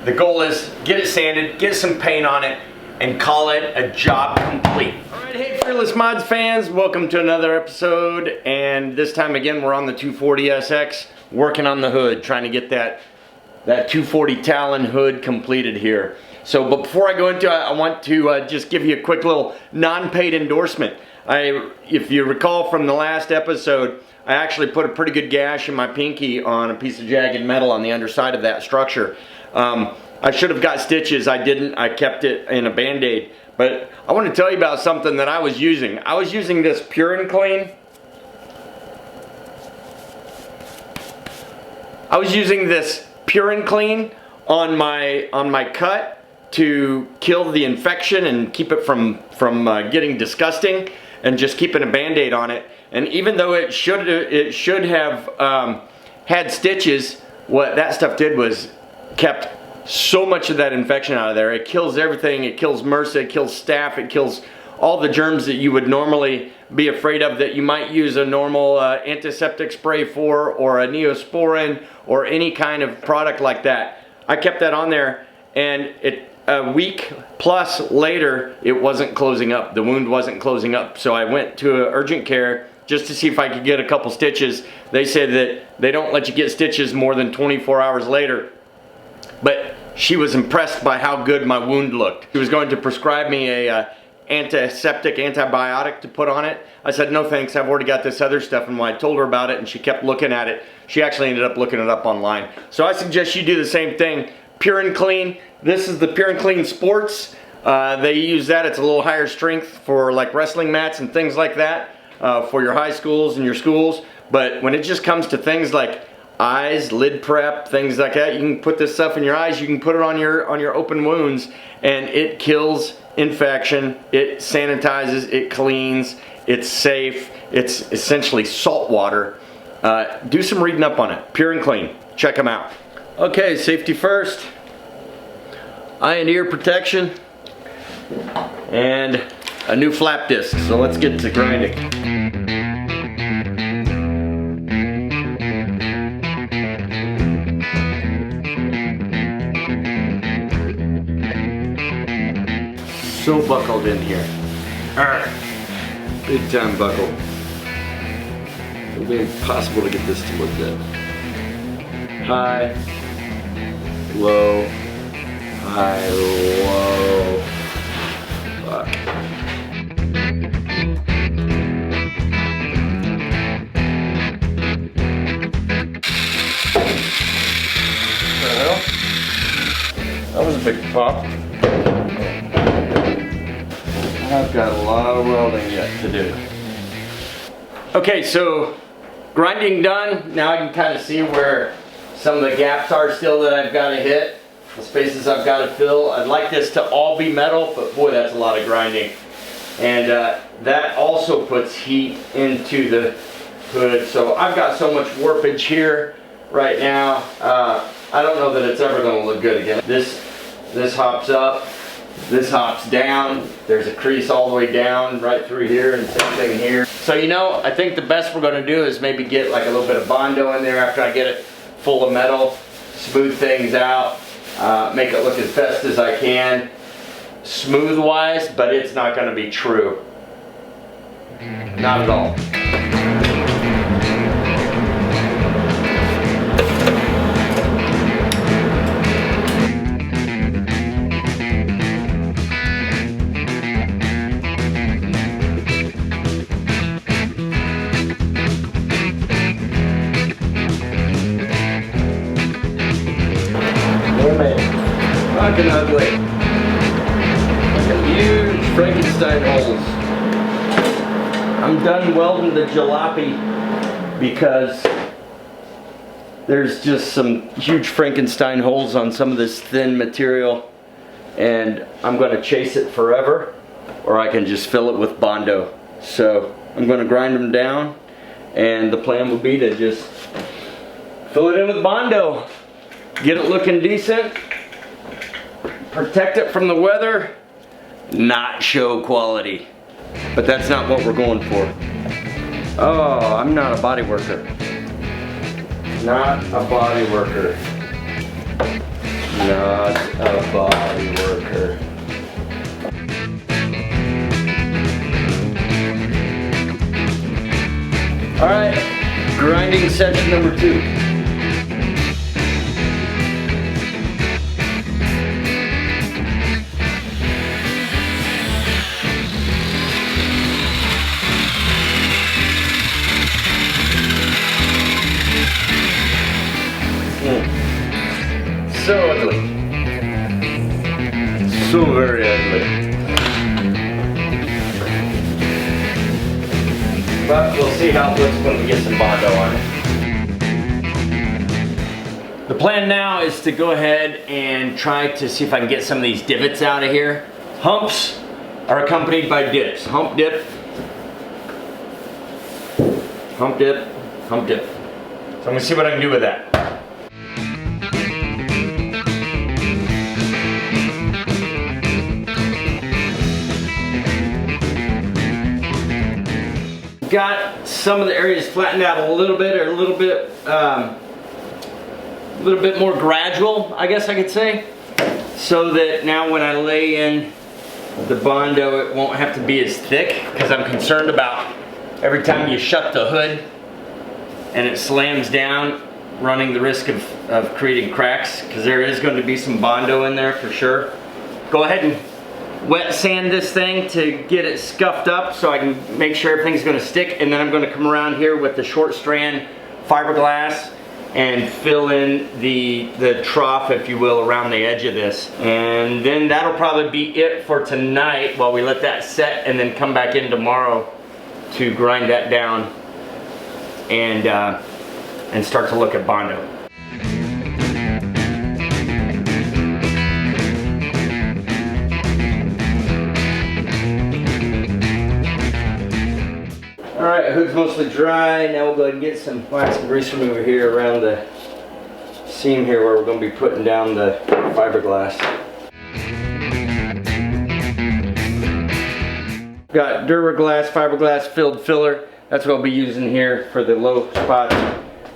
The goal is get it sanded, get some paint on it, and call it a job complete. Alright, hey Fearless Mods fans, welcome to another episode, and this time again we're on the 240SX, working on the hood, trying to get that 240 Talon hood completed here. So, but before I go into it, I want to just give you a quick little non-paid endorsement. If you recall from the last episode, I actually put a pretty good gash in my pinky on a piece of jagged metal on the underside of that structure. I should have got stitches. I didn't. I kept it in a Band-Aid. But I want to tell you about something that I was using. I was using this Pure and Clean. I was using this Pure and Clean on my cut to kill the infection and keep it from getting disgusting, and just keeping a Band-Aid on it. And even though it should have had stitches, what that stuff did was kept so much of that infection out of there. It kills everything. It kills MRSA, it kills staph, it kills all the germs that you would normally be afraid of, that you might use a normal antiseptic spray for, or a Neosporin, or any kind of product like that. I kept that on there, and a week plus later, it wasn't closing up. The wound wasn't closing up. So I went to urgent care just to see if I could get a couple stitches. They said that they don't let you get stitches more than 24 hours later. But she was impressed by how good my wound looked. She was going to prescribe me a antiseptic antibiotic to put on it. I said, no thanks, I've already got this other stuff. And when I told her about it and she kept looking at it, she actually ended up looking it up online. So I suggest you do the same thing. Pure and Clean. This is the Pure and Clean Sports. They use that. It's a little higher strength for like wrestling mats and things like that, for your high schools and your schools. But when it just comes to things like eyes, lid prep, things like that, you can put this stuff in your eyes, you can put it on your open wounds, and it kills infection, it sanitizes, it cleans, it's safe, it's essentially salt water. Do some reading up on it. Pure and Clean. Check them out. Okay, safety first. Eye and ear protection, and a new flap disc. So let's get to grinding. So buckled in here. Big time buckled. It'll be impossible to get this to look good. High, low, high, low. Fuck. What the hell? That was a big pop. I've got a lot of welding yet to do. Okay, so grinding done. Now I can kind of see where some of the gaps are still that I've got to hit, the spaces I've got to fill. I'd like this to all be metal, but boy, that's a lot of grinding. And that also puts heat into the hood. So I've got so much warpage here right now. I don't know that it's ever going to look good again. This hops up. This hops down. There's a crease all the way down right through here, and same thing here. So you know, I think the best we're going to do is maybe get like a little bit of Bondo in there after I get it full of metal, smooth things out, make it look as best as I can, smooth wise, but it's not going to be true. Not at all. Fucking ugly. Like huge Frankenstein holes. I'm done welding the jalopy because there's just some huge Frankenstein holes on some of this thin material, and I'm going to chase it forever, or I can just fill it with Bondo. So I'm going to grind them down, and the plan will be to just fill it in with Bondo, get it looking decent, protect it from the weather, not show quality. But that's not what we're going for. Oh, I'm not a body worker. Not a body worker. Not a body worker. Alright, grinding session number 2. So ugly. So very ugly. But we'll see how it looks when we get some Bondo on it. The plan now is to go ahead and try to see if I can get some of these divots out of here. Humps are accompanied by dips. Hump dip. Hump dip. Hump dip. So I'm going to see what I can do with that. Got some of the areas flattened out a little bit, or a little bit more gradual, I guess I could say, so that now when I lay in the Bondo, it won't have to be as thick, because I'm concerned about every time you shut the hood and it slams down, running the risk of creating cracks, because there is going to be some Bondo in there for sure. Go ahead and wet sand this thing to get it scuffed up so I can make sure everything's going to stick, and then I'm going to come around here with the short strand fiberglass and fill in the trough, if you will, around the edge of this. And then that'll probably be it for tonight while we let that set, and then come back in tomorrow to grind that down and start to look at Bondo. Alright, hood's mostly dry. Now we'll go ahead and get some plastic grease remover here around the seam here where we're going to be putting down the fiberglass. Got Duraglass fiberglass filled filler. That's what I'll be using here for the low spots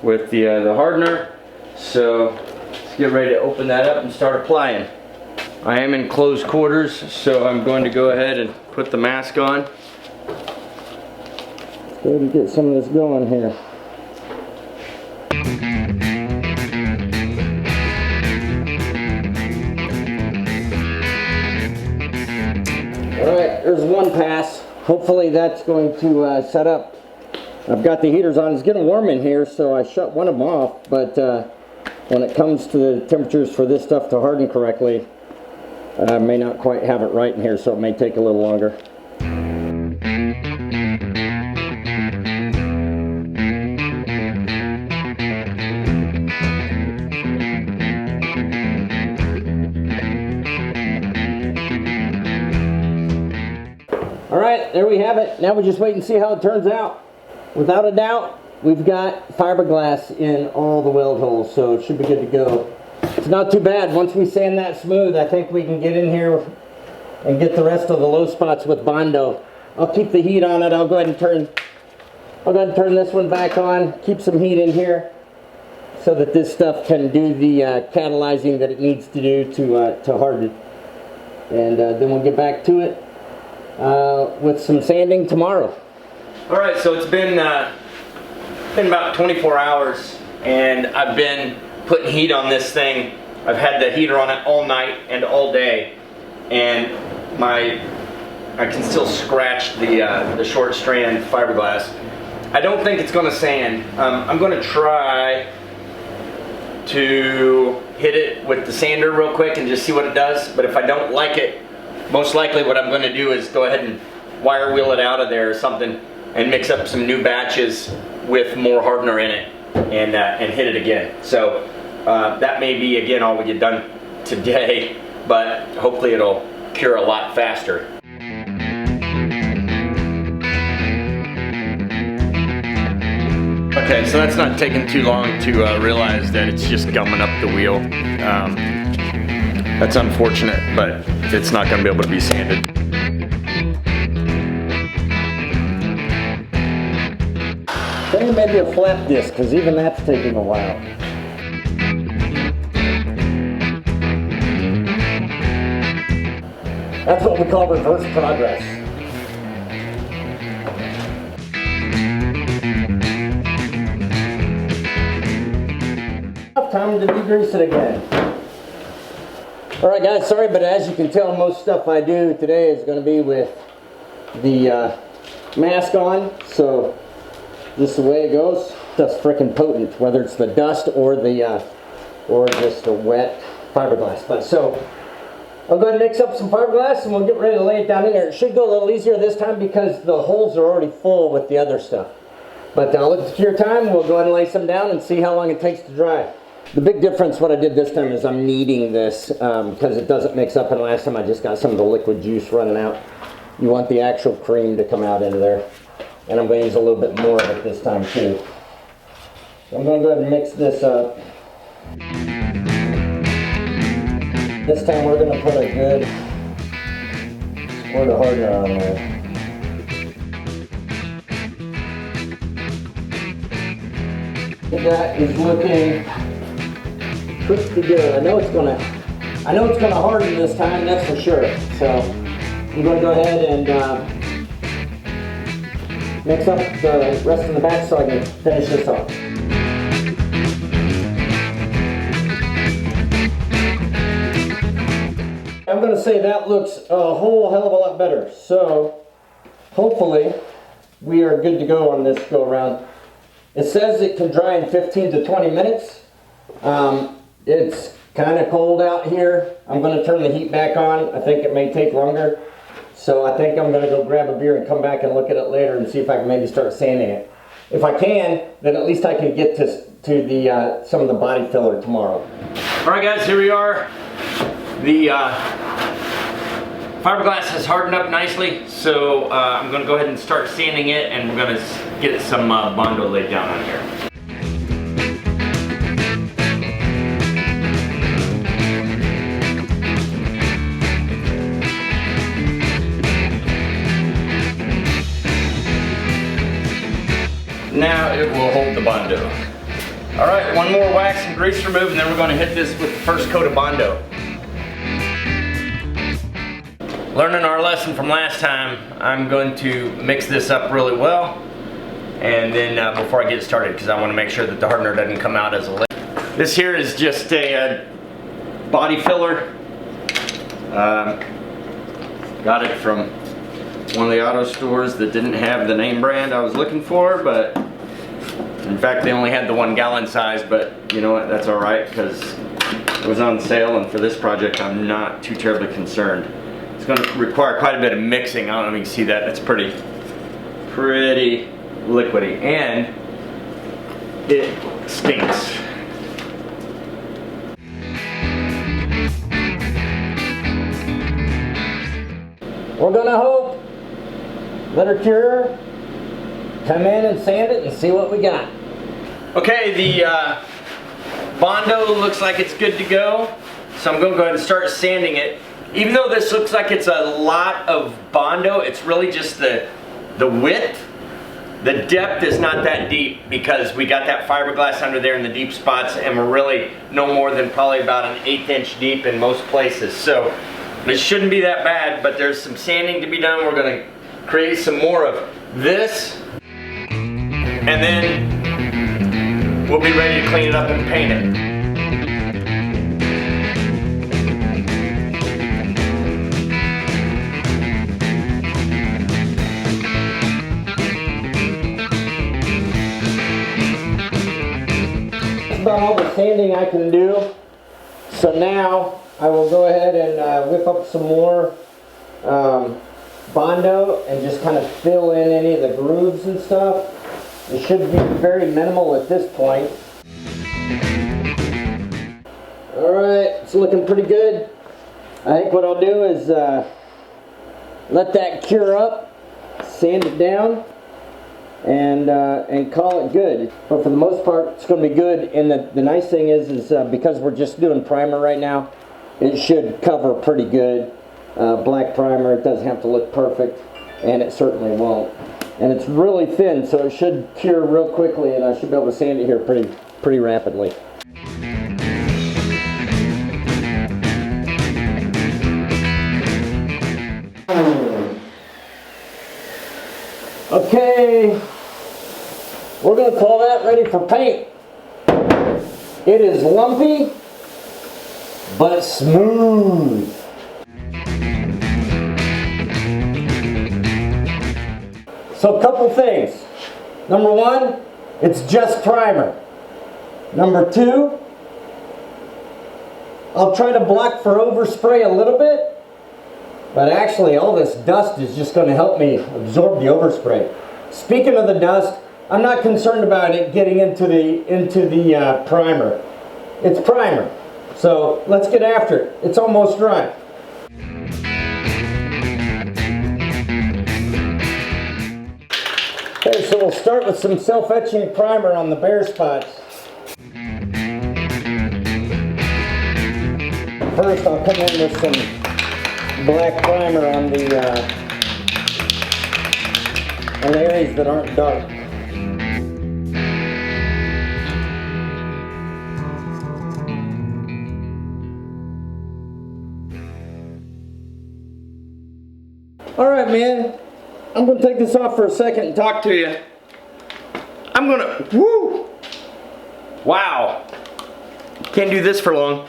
with the hardener. So let's get ready to open that up and start applying. I am in close quarters, so I'm going to go ahead and put the mask on. Go ahead and get some of this going here. Alright, there's one pass. Hopefully that's going to set up. I've got the heaters on. It's getting warm in here, so I shut one of them off, but when it comes to the temperatures for this stuff to harden correctly, I may not quite have it right in here, so it may take a little longer. Alright, there we have it. Now we just wait and see how it turns out. Without a doubt, we've got fiberglass in all the weld holes, so it should be good to go. It's not too bad. Once we sand that smooth, I think we can get in here and get the rest of the low spots with Bondo. I'll keep the heat on it. I'll go ahead and turn this one back on, keep some heat in here so that this stuff can do the catalyzing that it needs to do to harden. And then we'll get back to it with some sanding tomorrow. Alright, so it's been about 24 hours and I've been putting heat on this thing. I've had the heater on it all night and all day, and I can still scratch the short strand fiberglass. I don't think it's going to sand. I'm going to try to hit it with the sander real quick and just see what it does, but if I don't like it, most likely what I'm going to do is go ahead and wire wheel it out of there or something and mix up some new batches with more hardener in it and hit it again. So that may be again all we get done today, but hopefully it'll cure a lot faster. Okay, so that's not taking too long to realize that it's just gumming up the wheel. That's unfortunate, but it's not going to be able to be sanded. I think maybe a flat disc, because even that's taking a while. That's what we call reverse progress. Time to degrease it again. Alright guys, sorry, but as you can tell, most stuff I do today is going to be with the mask on, so this is the way it goes. Stuff's freaking potent, whether it's the dust or the or just the wet fiberglass. But so I'll go ahead and mix up some fiberglass and we'll get ready to lay it down in there. It should go a little easier this time because the holes are already full with the other stuff. But look at your time, we'll go ahead and lay some down and see how long it takes to dry. The big difference what I did this time is I'm kneading this because it doesn't mix up, and last time I just got some of the liquid juice running out. You want the actual cream to come out into there. And I'm going to use a little bit more of it this time too. So I'm going to go ahead and mix this up. This time we're going to put a good squirt of hardener on there. That is looking pretty good. I know it's gonna harden this time, that's for sure. So I'm gonna go ahead and mix up the rest of the batch so I can finish this off. I'm gonna say that looks a whole hell of a lot better. So hopefully we are good to go on this go around. It says it can dry in 15 to 20 minutes. It's kind of cold out here. I'm going to turn the heat back on. I think it may take longer. So I think I'm going to go grab a beer and come back and look at it later and see if I can maybe start sanding it. If I can, then at least I can get to the some of the body filler tomorrow. Alright guys, here we are. The fiberglass has hardened up nicely, so I'm going to go ahead and start sanding it, and we're going to get some Bondo laid down on here. Now it will hold the Bondo. Alright, one more wax and grease remove, and then we're going to hit this with the first coat of Bondo. Learning our lesson from last time, I'm going to mix this up really well, and then before I get started, because I want to make sure that the hardener doesn't come out as a liquid. This here is just a body filler. Got it from one of the auto stores that didn't have the name brand I was looking for, but in fact they only had the 1 gallon size, but you know what, that's alright because it was on sale, and for this project I'm not too terribly concerned. It's going to require quite a bit of mixing. I don't know if you can see that. It's pretty liquidy, and it stinks. We're gonna hope, let her cure, come in and sand it and see what we got. Okay, the Bondo looks like it's good to go, so I'm going to go ahead and start sanding it. Even though this looks like it's a lot of Bondo, it's really just the width. The depth is not that deep because we got that fiberglass under there in the deep spots, and we're really no more than probably about an 1/8 inch deep in most places. So it shouldn't be that bad, but there's some sanding to be done. We're going to create some more of this, and then we'll be ready to clean it up and paint it. About all the sanding I can do. So now I will go ahead and whip up some more Bondo and just kind of fill in any of the grooves and stuff. It should be very minimal at this point. Alright, it's looking pretty good. I think what I'll do is let that cure up, sand it down, and call it good. But for the most part, it's going to be good. And the nice thing is because we're just doing primer right now, it should cover pretty good. Black primer, it doesn't have to look perfect, and it certainly won't. And it's really thin, so it should cure real quickly, and I should be able to sand it here pretty rapidly. Okay, we're gonna call that ready for paint. It is lumpy, but it's smooth. So a couple things. Number one, it's just primer. Number two, I'll try to block for overspray a little bit, but actually all this dust is just going to help me absorb the overspray. Speaking of the dust, I'm not concerned about it getting into the primer. It's primer. So let's get after it. It's almost dry. Okay, so we'll start with some self-etching primer on the bare spots. First, I'll come in with some black primer on the areas that aren't dark. All right, man. I'm gonna take this off for a second and talk to you. I'm gonna, woo! Wow. Can't do this for long.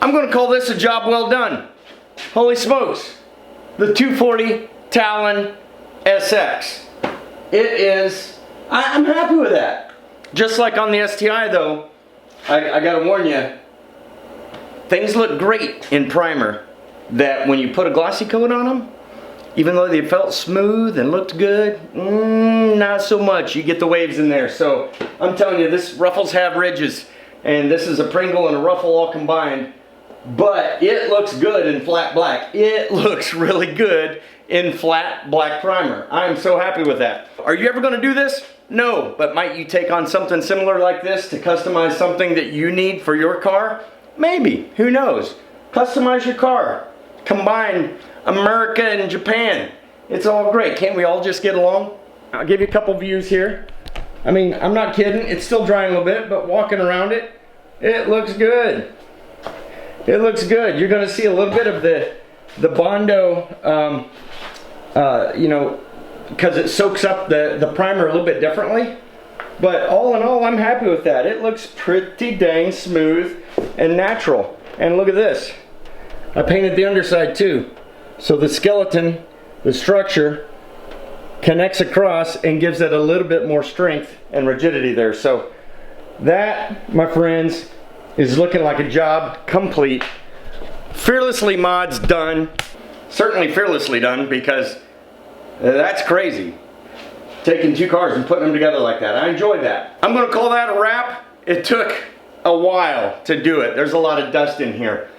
I'm gonna call this a job well done. Holy smokes. The 240 Talon SX. It is, I'm happy with that. Just like on the STI though, I gotta warn you, things look great in primer that when you put a glossy coat on them, even though they felt smooth and looked good, not so much. You get the waves in there. So I'm telling you, this ruffles have ridges, and this is a Pringle and a ruffle all combined. But it looks good in flat black. It looks really good in flat black primer. I am so happy with that. Are you ever going to do this? No, but might you take on something similar like this to customize something that you need for your car? Maybe. Who knows? Customize your car. Combine America and Japan. It's all great. Can't we all just get along? I'll give you a couple views here. I mean, I'm not kidding. It's still drying a little bit, but walking around it, it looks good. It looks good. You're going to see a little bit of the Bondo, you know, because it soaks up the primer a little bit differently. But all in all, I'm happy with that. It looks pretty dang smooth and natural. And look at this. I painted the underside too. So the skeleton, the structure, connects across and gives it a little bit more strength and rigidity there. So that, my friends, is looking like a job complete. Fearlessly mods done. Certainly fearlessly done, because that's crazy. Taking two cars and putting them together like that. I enjoyed that. I'm gonna call that a wrap. It took a while to do it. There's a lot of dust in here.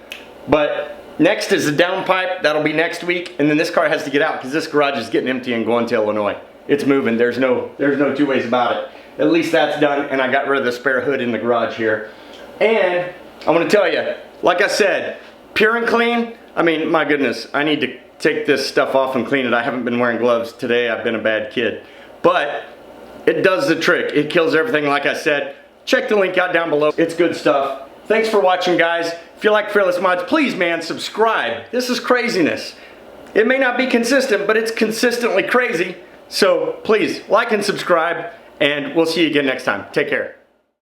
But next is the downpipe. That'll be next week. And then this car has to get out because this garage is getting empty and going to Illinois. It's moving. There's no two ways about it. At least that's done, and I got rid of the spare hood in the garage here. And I want to tell you, like I said, pure and clean. I mean, my goodness, I need to take this stuff off and clean it. I haven't been wearing gloves today. I've been a bad kid. But it does the trick. It kills everything, like I said. Check the link out down below. It's good stuff. Thanks for watching, guys. If you like Fearless Mods, please, man, subscribe. This is craziness. It may not be consistent, but it's consistently crazy. So please, like and subscribe, and we'll see you again next time. Take care.